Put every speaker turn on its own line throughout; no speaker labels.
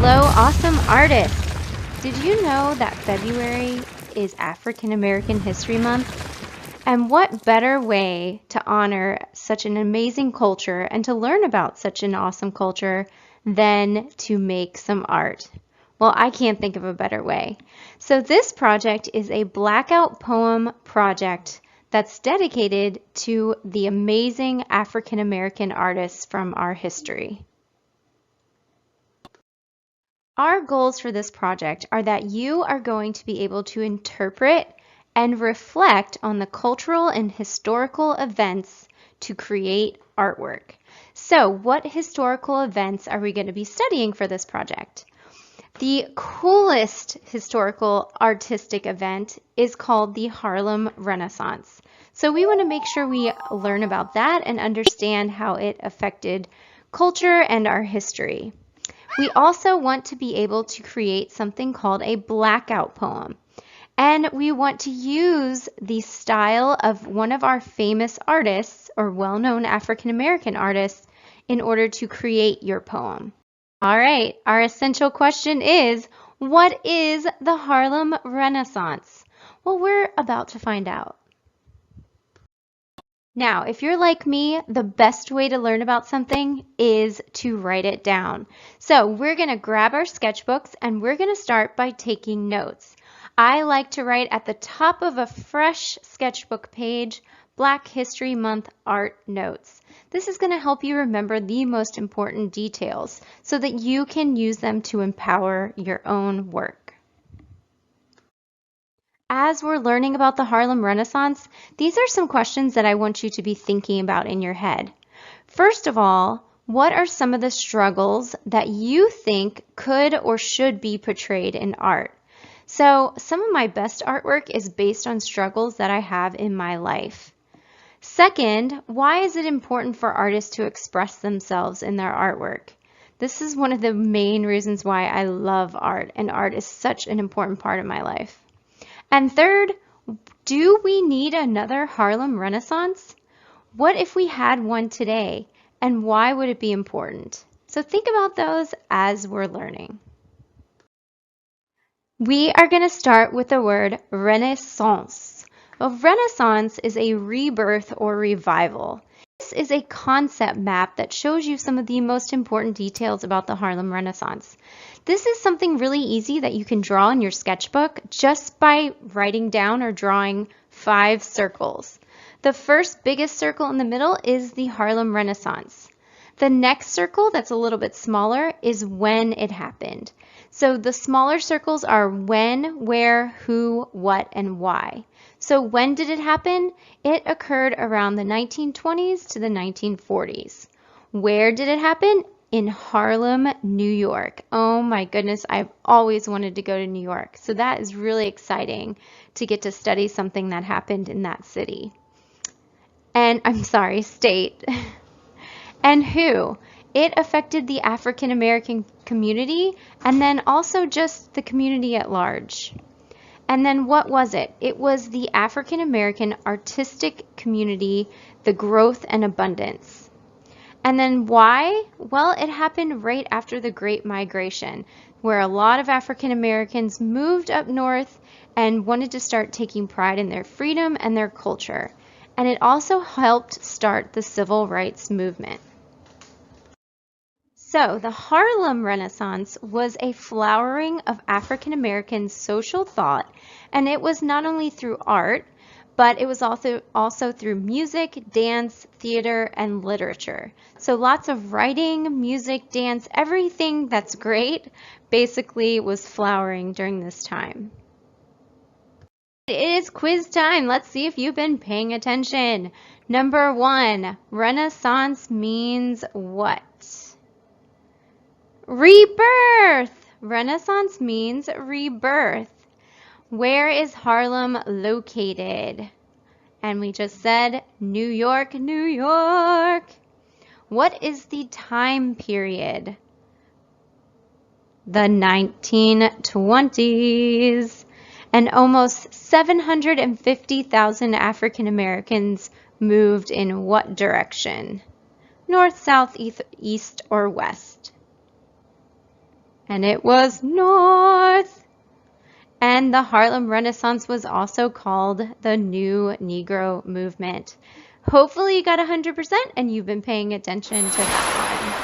Hello, awesome artists! Did you know that February is African American History Month? And what better way to honor such an amazing culture and to learn about such an awesome culture than to make some art? Well, I can't think of a better way. So this project is a Blackout poem project that's dedicated to the amazing African American artists from our history. Our goals for this project are that you are going to be able to interpret and reflect on the cultural and historical events to create artwork. So, what historical events are we going to be studying for this project? The coolest historical artistic event is called the Harlem Renaissance. So we want to make sure we learn about that and understand how it affected culture and our history. We also want to be able to create something called a blackout poem. And we want to use the style of one of our famous artists or well-known African American artists in order to create your poem. All right, our essential question is, what is the Harlem Renaissance? Well, we're about to find out. Now, if you're like me, the best way to learn about something is to write it down. So we're going to grab our sketchbooks and we're going to start by taking notes. I like to write at the top of a fresh sketchbook page, Black History Month art notes. This is going to help you remember the most important details so that you can use them to empower your own work. As we're learning about the Harlem Renaissance, these are some questions that I want you to be thinking about in your head. First of all, what are some of the struggles that you think could or should be portrayed in art? So, some of my best artwork is based on struggles that I have in my life. Second, why is it important for artists to express themselves in their artwork? This is one of the main reasons why I love art, and art is such an important part of my life. And third, do we need another Harlem Renaissance? What if we had one today, and why would it be important? So think about those as we're learning. We are going to start with the word Renaissance. A Renaissance is a rebirth or revival. This is a concept map that shows you some of the most important details about the Harlem Renaissance. This is something really easy that you can draw in your sketchbook just by writing down or drawing 5 circles. The first biggest circle in the middle is the Harlem Renaissance. The next circle, that's a little bit smaller, is when it happened. So the smaller circles are when, where, who, what, and why. So when did it happen? It occurred around the 1920s to the 1940s. Where did it happen? In Harlem, New York. Oh my goodness, I've always wanted to go to New York. So that is really exciting to get to study something that happened in that city. And state. And who? It affected the African American community and then also just the community at large. And then what was it? It was the African American artistic community, the growth and abundance. And then why? Well, it happened right after the Great Migration, where a lot of African Americans moved up north and wanted to start taking pride in their freedom and their culture. And it also helped start the civil rights movement. So the Harlem Renaissance was a flowering of African American social thought, and it was not only through art, but it was also through music, dance, theater, and literature. So lots of writing, music, dance, everything that's great basically was flowering during this time. It is quiz time. Let's see if you've been paying attention. Number 1, Renaissance means what? Rebirth! Renaissance means rebirth. Where is Harlem located? And we just said New York, New York. What is the time period? The 1920s. And almost 750,000 African Americans moved in what direction? North, south, east, or west? And it was north. And the Harlem Renaissance was also called the New Negro Movement. Hopefully you got 100% and you've been paying attention to that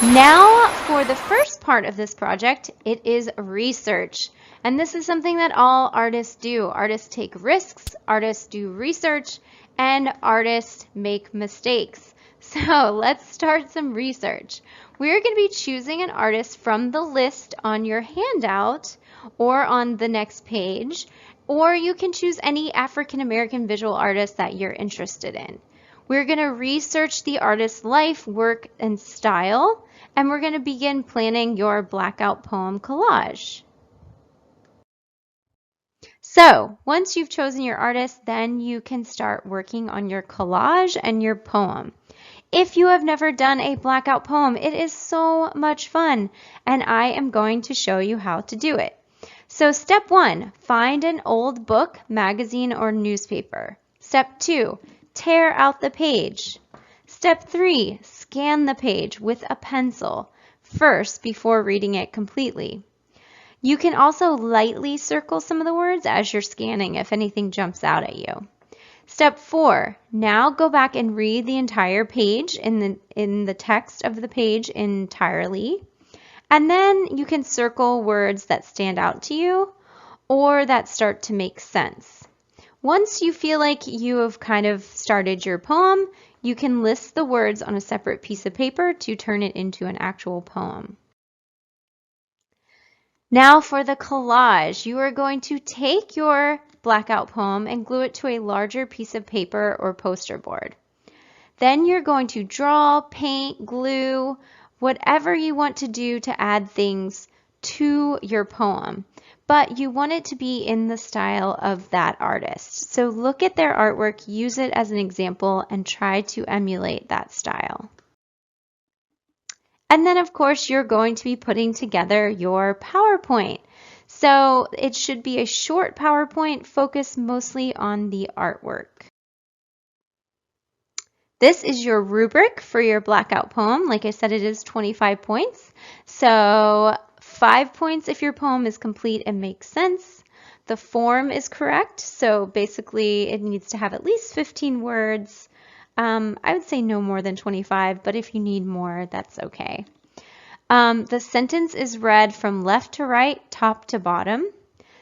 one. Now for the first part of this project, it is research. And this is something that all artists do. Artists take risks, artists do research, and artists make mistakes. So let's start some research. We're going to be choosing an artist from the list on your handout or on the next page, or you can choose any African American visual artist that you're interested in. We're going to research the artist's life, work, and style, and we're going to begin planning your Blackout poem collage. So once you've chosen your artist, then you can start working on your collage and your poem. If you have never done a Blackout poem, it is so much fun, and I am going to show you how to do it. So step 1, find an old book, magazine, or newspaper. Step 2, tear out the page. Step 3, scan the page with a pencil first before reading it completely. You can also lightly circle some of the words as you're scanning if anything jumps out at you. Step 4, now go back and read the entire page in the text of the page entirely. And then you can circle words that stand out to you or that start to make sense. Once you feel like you have kind of started your poem, you can list the words on a separate piece of paper to turn it into an actual poem. Now for the collage, you are going to take your Blackout poem and glue it to a larger piece of paper or poster board. Then you're going to draw, paint, glue, whatever you want to do to add things to your poem. But you want it to be in the style of that artist. So look at their artwork, use it as an example, and try to emulate that style. And then, of course, you're going to be putting together your PowerPoint. So it should be a short PowerPoint focused mostly on the artwork. This is your rubric for your Blackout poem. Like I said, it is 25 points. So 5 points if your poem is complete and makes sense. The form is correct. So basically, it needs to have at least 15 words. I would say no more than 25, but if you need more, that's okay. The sentence is read from left to right, top to bottom.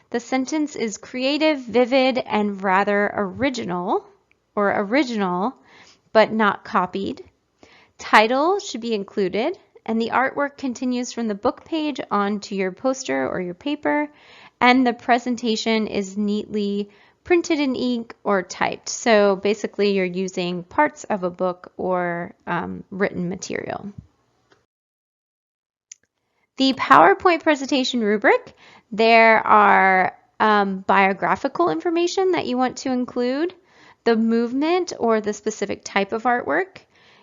The sentence is creative, vivid, and rather original, but not copied. Title should be included, and the artwork continues from the book page onto your poster or your paper, and the presentation is neatly printed in ink or typed. So basically you're using parts of a book or written material. The PowerPoint presentation rubric, there are biographical information that you want to include, the movement or the specific type of artwork.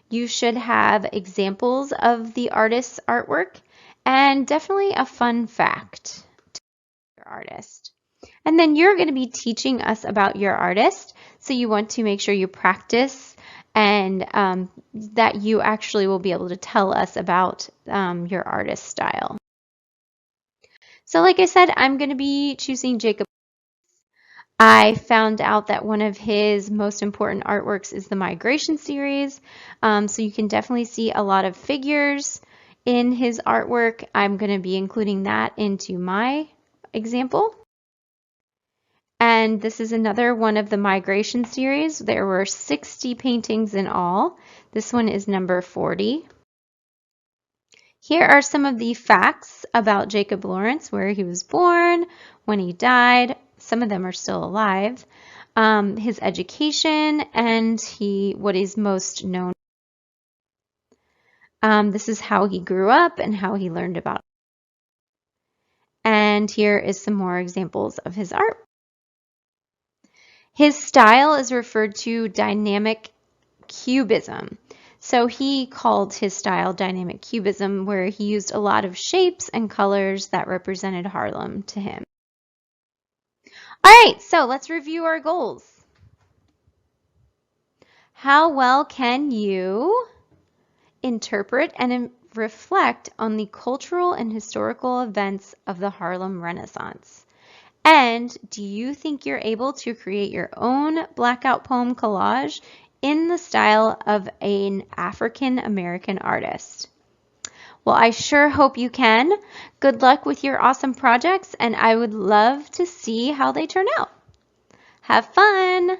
You should have examples of the artist's artwork and definitely a fun fact to your artist. And then you're going to be teaching us about your artist, so you want to make sure you practice and that you actually will be able to tell us about your artist style. So like I said, I'm going to be choosing Jacob. I found out that one of his most important artworks is the Migration series, so you can definitely see a lot of figures in his artwork. I'm going to be including that into my example. And this is another one of the Migration series. There were 60 paintings in all. This one is number 40. Here are some of the facts about Jacob Lawrence, where he was born, when he died. Some of them are still alive. His education and what he's most known. This is how he grew up and how he learned about it. And here is some more examples of his art. His style is referred to dynamic cubism. So he called his style dynamic cubism, where he used a lot of shapes and colors that represented Harlem to him. All right, so let's review our goals. How well can you interpret, and reflect on the cultural and historical events of the Harlem Renaissance? And do you think you're able to create your own Blackout poem collage in the style of an African American artist? Well, I sure hope you can. Good luck with your awesome projects, and I would love to see how they turn out. Have fun!